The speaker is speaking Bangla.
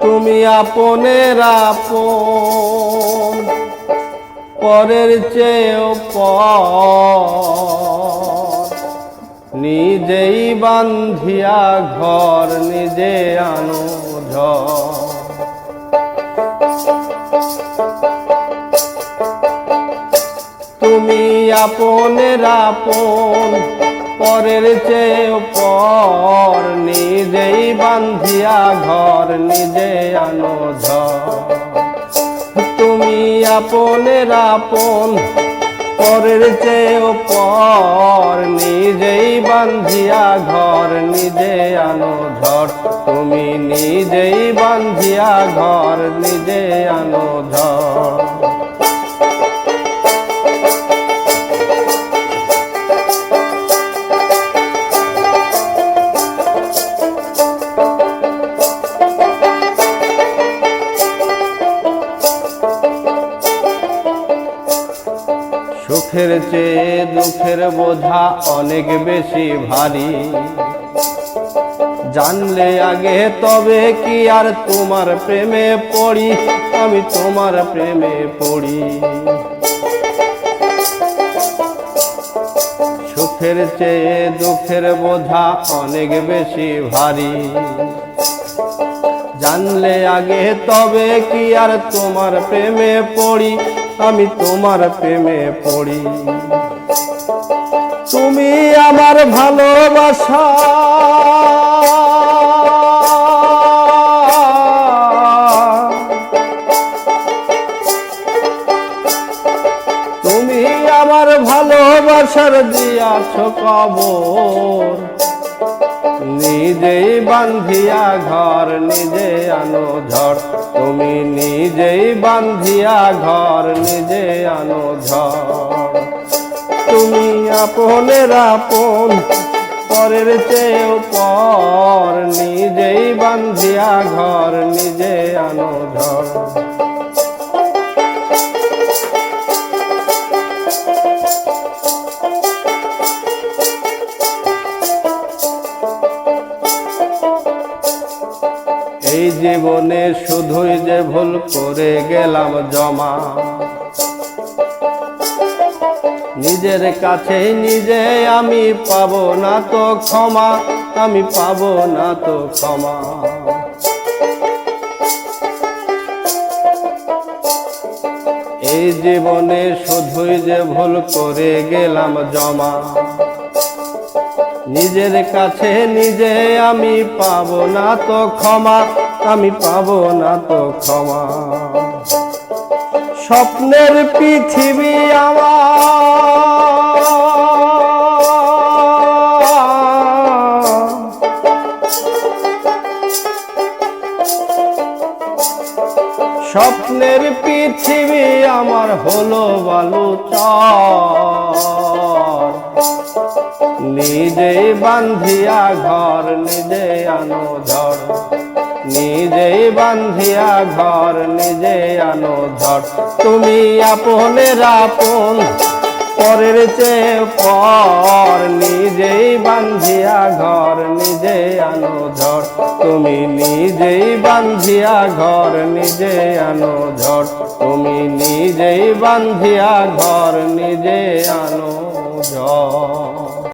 তুমি আপনের আপন, পরের চেয়েও পর, নিজেই বান্ধিয়া ঘর নিজে আনো ঝড়। তুমি আপনের আপন, পরের চেয়েও পর, নিজেই বান্ধিয়া ঘর নিজে আনো ঝড়। তুমি আপনের আপন, পরের চেয়েও পর, নিজেই বান্ধিয়া ঘর নিজে আনো ঝড়। তুমি নিজেই বান্ধিয়া ঘর নিজে আনো ঝড়। সুখের চেয়ে দুঃখের বোঝা অনেক বেশি ভারী, জানলে আগে তবে কি আর তোমার প্রেমে পড়ি, আমি তোমার প্রেমে পড়ি। সুখের চেয়ে দুঃখের বোঝা অনেক বেশি ভারী, জানলে আগে তবে কি আর তোমার প্রেমে পড়ি, আমি তোমার প্রেমে পড়ি। তুমি আমার ভালোবাসা, তুমি আমার ভালোবাসার দিয়াছ কবর, নিজেই বান্ধিয়া ঘর নিজে আনো ঝড়। তুমি নিজেই বান্ধিয়া ঘর নিজে আনো ঝড়। তুমি আপনের আপন, পরের চেয়েও পর, নিজেই বান্ধিয়া ঘর নিজে আনো ঝড়। এই জীবনে শুধুই যে ভুল করে গেলাম জমা, নিজের কাছে নিজে আমি পাবো না তো ক্ষমা, আমি পাবো না তো ক্ষমা। এই জীবনে শুধুই যে ভুল করে গেলাম জমা, নিজের কাছে নিজে আমি পাবো না তো ক্ষমা, আমি পাবো না তো ক্ষমা। স্বপ্নের পৃথিবী আমার, স্বপ্নের পৃথিবী আমার হলো বালুচর, নিজেই বান্ধিয়া ঘর নিজে আনো ঝড়। নিজেই বান্ধিয়া ঘর নিজে আনো ঝড়। তুমি আপনের আপন, পরের চেয়ে পর, নিজেই বান্ধিয়া ঘর নিজে আনো ঝড়। তুমি নিজেই বান্ধিয়া ঘর নিজে আনো ঝড়। তুমি নিজেই বান্ধিয়া ঘর নিজে আনো ঝড়।